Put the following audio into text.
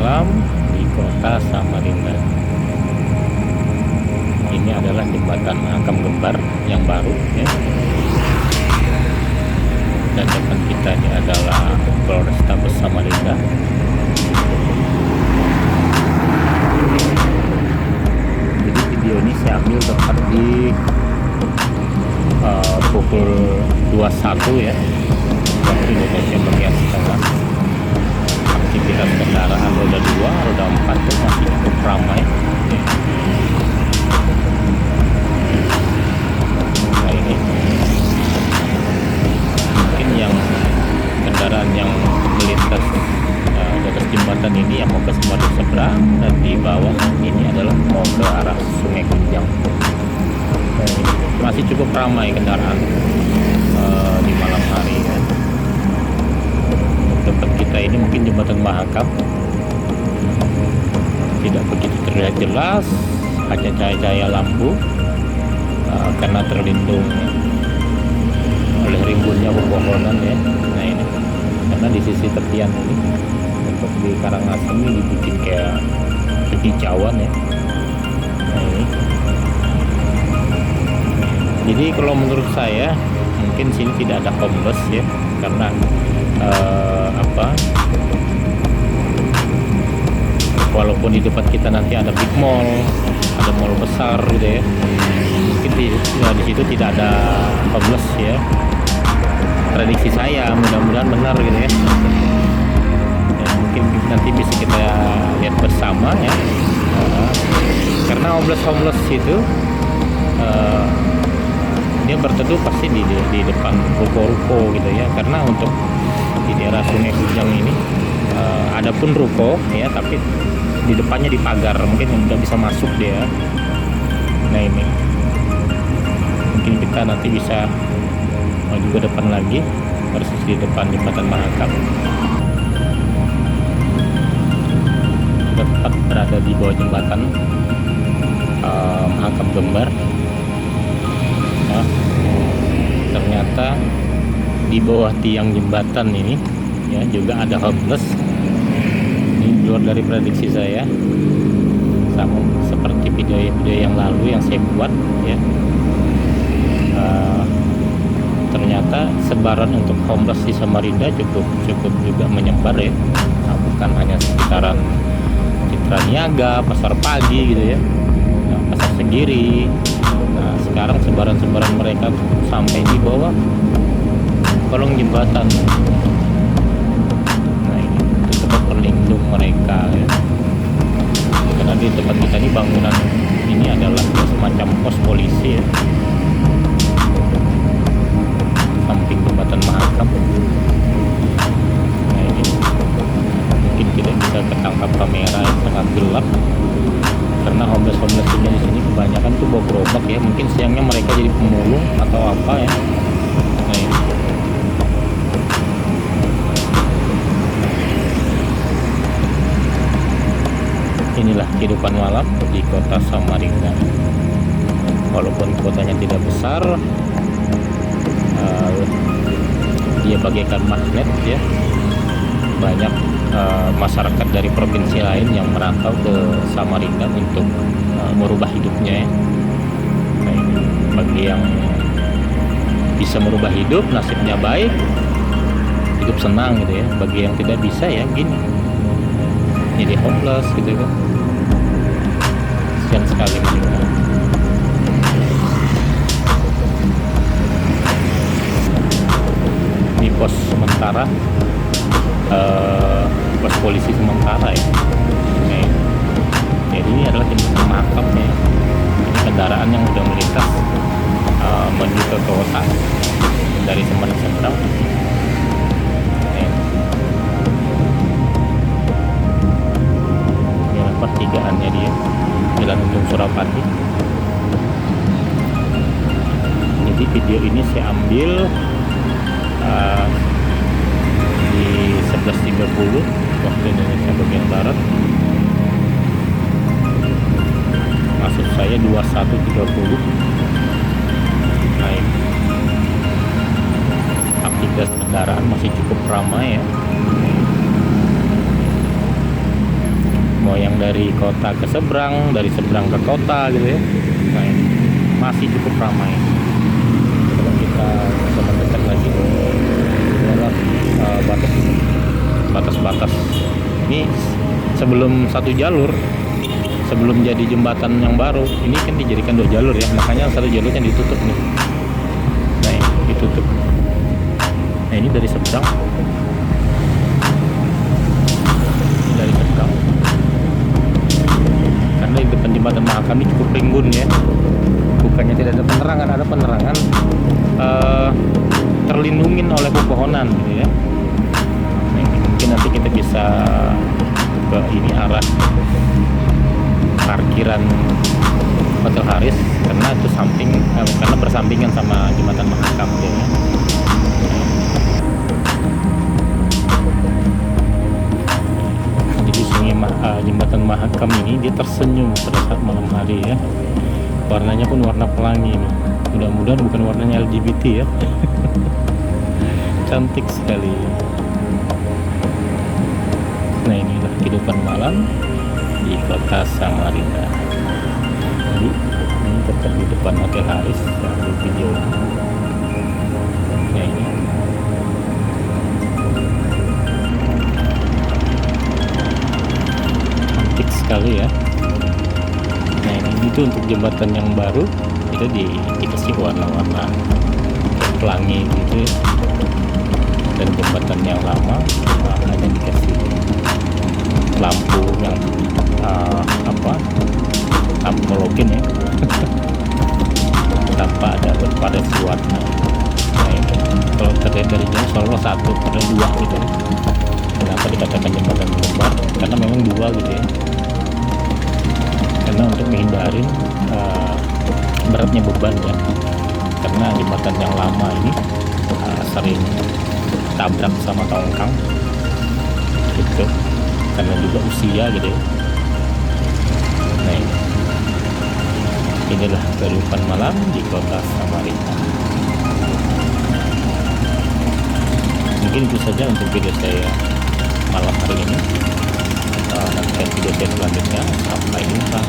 malam di kota Samarinda. Ini adalah jembatan Mahakam Gembar yang baru ya. Dan depan kita ini adalah Polrestabes Samarinda. Jadi video ini saya ambil tepat di pukul 21 ya, waktu Indonesia bagian tengah. Aktivitas kendaraan roda 2, roda 4 itu masih cukup ramai. Nah ini mungkin yang kendaraan yang melintas di atas jembatan ini yang mau ke Semarang seberang, dan di bawah ini adalah mau ke arah Sungai Kunjang. Masih cukup ramai kendaraan di malam hari ya. Tempat kita ini mungkin jembatan Mahakam tidak begitu terlihat jelas, hanya cahaya-cahaya lampu karena terlindung oleh rimbunnya pepohonan ya. Nah ini karena di sisi tepian ini untuk di Karangasem ini dibikin kayak kekicauan ya. Nah ini jadi kalau menurut saya mungkin sini tidak ada homeless ya, karena walaupun di depan kita nanti ada big mall, ada mall besar gitu ya, mungkin di situ tidak ada homeless ya. Prediksi saya, mudah-mudahan benar gitu ya. Mungkin nanti bisa kita lihat bersama ya. Karena homeless itu dia berteduh pasti di depan ruko-ruko gitu ya, karena untuk di daerah Sungai Kunjang ini ada pun ruko ya, tapi di depannya dipagar, mungkin nggak bisa masuk dia. Nah ini mungkin kita nanti bisa maju ke depan lagi, persis di depan jembatan Mahakam, tepat berada di bawah jembatan Mahakam Gembar. Nah, ternyata di bawah tiang jembatan ini ya juga ada homeless. Ini luar dari prediksi saya, sama seperti video-video yang lalu yang saya buat ya. Ternyata sebaran untuk homeless di Samarinda cukup juga menyebar ya. Nah, bukan hanya sekitaran Citra Niaga, Pasar Pagi gitu ya, Pasar Segiri. Nah, sekarang sebaran-sebaran mereka sampai di bawah kolong jembatan. Nah ini untuk tempat berlindung mereka ya. Karena di tempat kita ini bangunan ini adalah semacam pos polisi ya, samping jembatan Mahakam. Nah ini mungkin tidak bisa ketangkap kamera ya, sangat gelap karena homeless ini di sini kebanyakan tuh bawa gerobak ya. Mungkin siangnya mereka jadi pemulung atau apa ya. Nah ini inilah kehidupan malam di kota Samarinda. Walaupun kotanya tidak besar, dia bagaikan magnet ya. Banyak masyarakat dari provinsi lain yang merantau ke Samarinda untuk merubah hidupnya ya. Nah, bagi yang bisa merubah hidup, nasibnya baik, hidup senang gitu ya. Bagi yang tidak bisa ya gini, jadi homeless gitu kan. Kasian sekali mereka. Di pos sementara, pos polisi sementara ya. Oke. Jadi ini adalah jembatan Mahakam ya. Ini kendaraan yang sudah melintas menuju ke kota dari Semarang seberang. Pertigaannya dia Jalan Untung Surapati. Jadi video ini saya ambil di 11.30 waktu Indonesia bagian barat, maksud saya 21.30. Nah, aktivitas kendaraan masih cukup ramai ya. mau yang dari kota ke seberang, dari seberang ke kota gitu ya. Nah, ini masih cukup ramai. Kalau kita bisa mendekat lagi, ini adalah batas-batas. Ini sebelum satu jalur, sebelum jadi jembatan yang baru, ini kan dijadikan 2 jalur ya, makanya satu jalurnya ditutup nih. Nah, ini ditutup. Nah, ini dari seberang, ini dari seberang, karena di depan jembatan Mahakam ini cukup rimbun ya. Bukannya tidak ada penerangan, ada penerangan, terlindungin oleh pepohonan gitu ya. Nah, mungkin nanti kita bisa ke ini arah parkiran Hotel Haris, karena itu karena bersampingan sama jembatan Mahakam gitu ya. Jadi jembatan Mahakam ini dia tersenyum pada saat malam hari ya. Warnanya pun warna pelangi nih. Mudah-mudahan bukan warnanya LGBT ya. Cantik sekali. Nah, inilah kehidupan malam di kota Samarinda. Jadi ini tetap di depan Hotel Haris di video ini. Nah, ini cantik sekali ya. Nah, ini itu untuk jembatan yang baru itu dikasih warna-warna pelangi gitu ya. Dan jembatan yang lama hanya dikasih lampu yang lampu halogen ya. Tanpa ada bervariasi warna. Nah, ini kalau terlihat dari jauh selalu satu ada 2 gitu ya. Kenapa dikatakan jembatan kembar? Karena memang 2 gitu ya. Karena untuk menghindari beratnya beban ya. Karena jembatan yang lama ini sering tabrak sama tongkang gitu, karena juga usia gitu ya. Nah, inilah kehidupan malam di kota Samarinda. Mungkin itu saja untuk video saya malam hari ini. Nantikan video saya selanjutnya. Sampai jumpa.